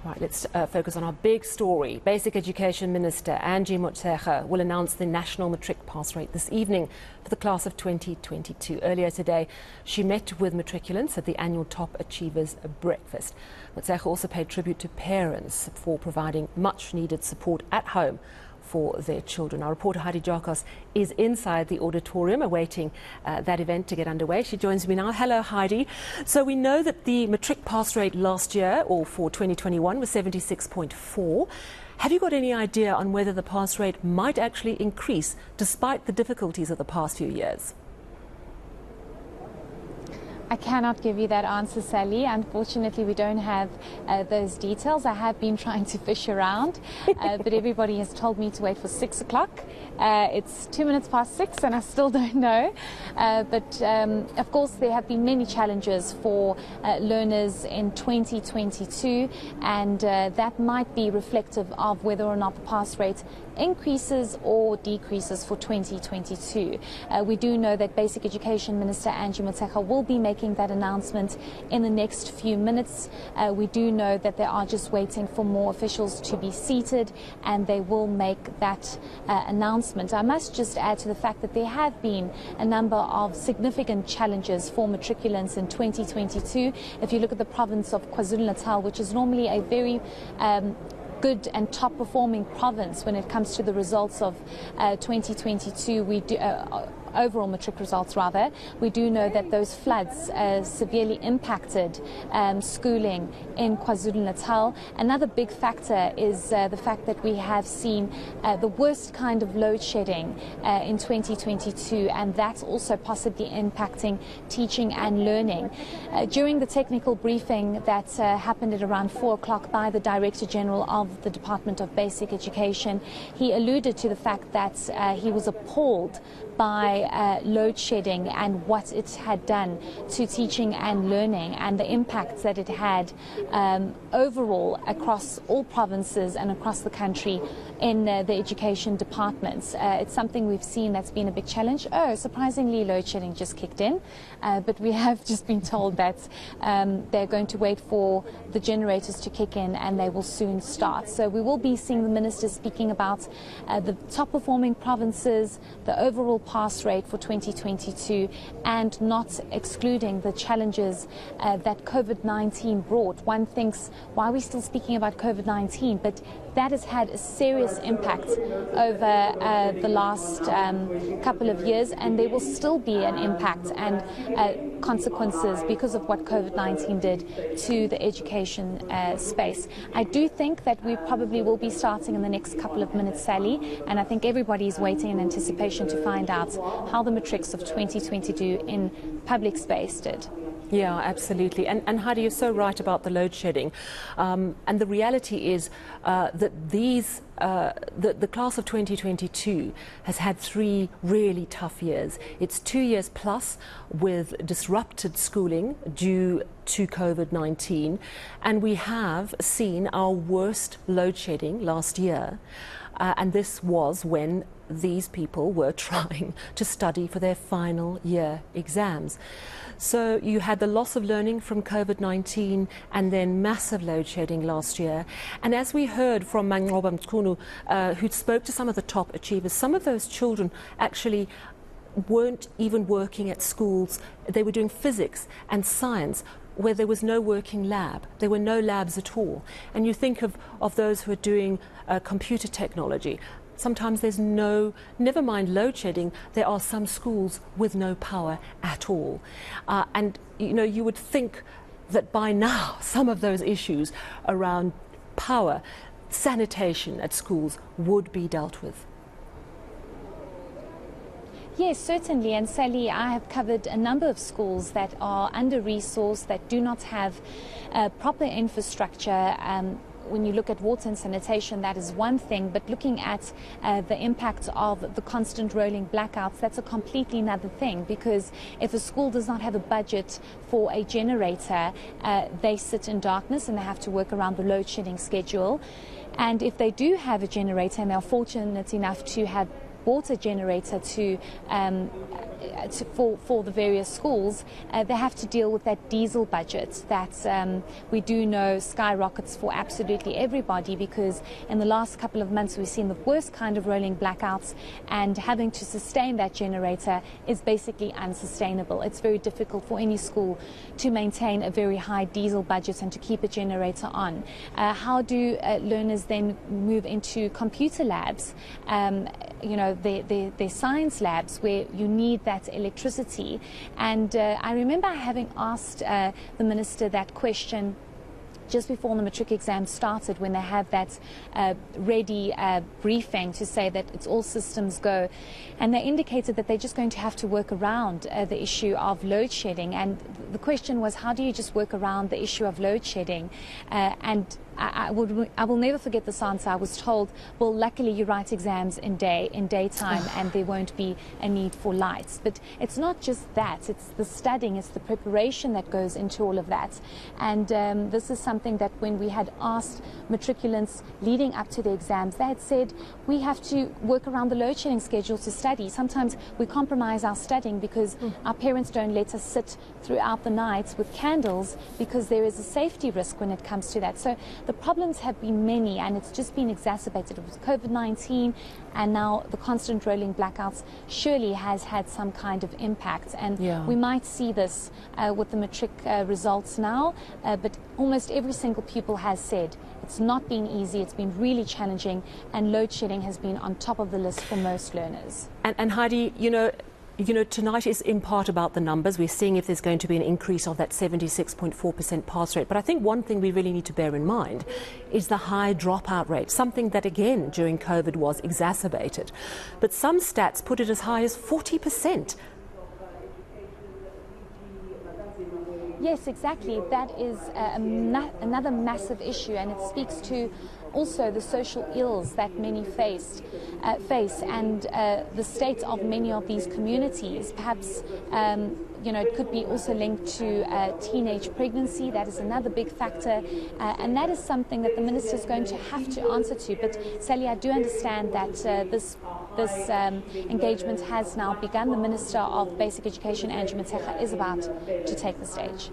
Right, let's focus on our big story. Basic Education Minister Angie Motshekga will announce the national matric pass rate this evening for the class of 2022. Earlier today, she met with matriculants at the annual Top Achievers Breakfast. Motshekga also paid tribute to parents for providing much-needed support at home for their children. Our reporter Heidi Giokos is inside the auditorium awaiting that event to get underway. She joins me now. Hello, Heidi. So we know that the matric pass rate last year, or for 2021, was 76.4. Have you got any idea on whether the pass rate might actually increase despite the difficulties of the past few years? I cannot give you that answer, Sally. Unfortunately, we don't have those details. I have been trying to fish around, but everybody has told me to wait for 6 o'clock. It's 2 minutes past 6 and I still don't know. But of course, there have been many challenges for learners in 2022, and that might be reflective of whether or not the pass rate increases or decreases for 2022. We do know that Basic Education Minister Angie Motshekga will be making that announcement in the next few minutes. We do know that they are just waiting for more officials to be seated, and they will make that announcement. I must just add to the fact that there have been a number of significant challenges for matriculants in 2022. If you look at the province of KwaZulu-Natal, which is normally a very good and top performing province when it comes to the results of 2022, we do overall matric results rather, we do know that those floods severely impacted schooling in KwaZulu-Natal. Another big factor is the fact that we have seen the worst kind of load shedding in 2022, and that's also possibly impacting teaching and learning. During the technical briefing that happened at around 4 o'clock by the Director General of the Department of Basic Education, he alluded to the fact that he was appalled by load shedding and what it had done to teaching and learning, and the impacts that it had overall across all provinces and across the country in the education departments. It's something we've seen that's been a big challenge. Oh, surprisingly, load shedding just kicked in, but we have just been told that they're going to wait for the generators to kick in and they will soon start. So we will be seeing the minister speaking about the top performing provinces, the overall pass rate for 2022, and not excluding the challenges that COVID-19 brought. One thinks, why are we still speaking about COVID-19? But that has had a serious impact over the last couple of years, and there will still be an impact and consequences because of what COVID-19 did to the education space. I do think that we probably will be starting in the next couple of minutes, Sally, and I think everybody is waiting in anticipation to find out how the matrics of 2022 in public space did. Yeah, absolutely. And Heidi, you're so right about the load shedding. And the reality is that the class of 2022 has had 3 really tough years. It's 2 years plus with disrupted schooling due to COVID-19. And we have seen our worst load shedding last year. And this was when these people were trying to study for their final year exams. So you had the loss of learning from COVID-19 and then massive load shedding last year. And as we heard from Manqoba Mchunu, who spoke to some of the top achievers, some of those children actually weren't even working at schools. They were doing physics and science where there was no working lab. There were no labs at all. And you think of those who are doing computer technology. Sometimes there's never mind load shedding, there are some schools with no power at all. And, you know, you would think that by now some of those issues around power, sanitation at schools would be dealt with. Yes, certainly. And Sally, I have covered a number of schools that are under-resourced, that do not have proper infrastructure. When you look at water and sanitation, that is one thing, but looking at the impact of the constant rolling blackouts, that's a completely another thing, because if a school does not have a budget for a generator, they sit in darkness and they have to work around the load shedding schedule. And if they do have a generator and they're fortunate enough to have bought a generator for the various schools, they have to deal with that diesel budget that we do know skyrockets for absolutely everybody, because in the last couple of months we've seen the worst kind of rolling blackouts, and having to sustain that generator is basically unsustainable. It's very difficult for any school to maintain a very high diesel budget and to keep a generator on. How do learners then move into computer labs, their science labs, where you need that electricity? And I remember having asked the Minister that question just before the matric exam started, when they have that ready briefing to say that it's all systems go, and they indicated that they're just going to have to work around the issue of load shedding. And the question was, how do you just work around the issue of load shedding? And I will never forget this answer. I was told, well, luckily you write exams in daytime and there won't be a need for lights. But it's not just that, it's the studying, it's the preparation that goes into all of that. And this is something that when we had asked matriculants leading up to the exams, they had said, we have to work around the load shedding schedule to study. Sometimes we compromise our studying because our parents don't let us sit throughout the night with candles, because there is a safety risk when it comes to that. So the problems have been many, and it's just been exacerbated with COVID-19, and now the constant rolling blackouts surely has had some kind of impact. And we might see this with the matric results now, but almost every single pupil has said it's not been easy, it's been really challenging, and load shedding has been on top of the list for most learners. And Heidi, you know, tonight is in part about the numbers. We're seeing if there's going to be an increase of that 76.4% pass rate. But I think one thing we really need to bear in mind is the high dropout rate, something that, again, during COVID was exacerbated. But some stats put it as high as 40%. Yes, exactly. That is another massive issue, and it speaks to also the social ills that many face, and the state of many of these communities. Perhaps it could be also linked to teenage pregnancy. That is another big factor, and that is something that the Minister is going to have to answer to. But Sally, I do understand that this engagement has now begun. The Minister of Basic Education, Angie Motshekga, is about to take the stage.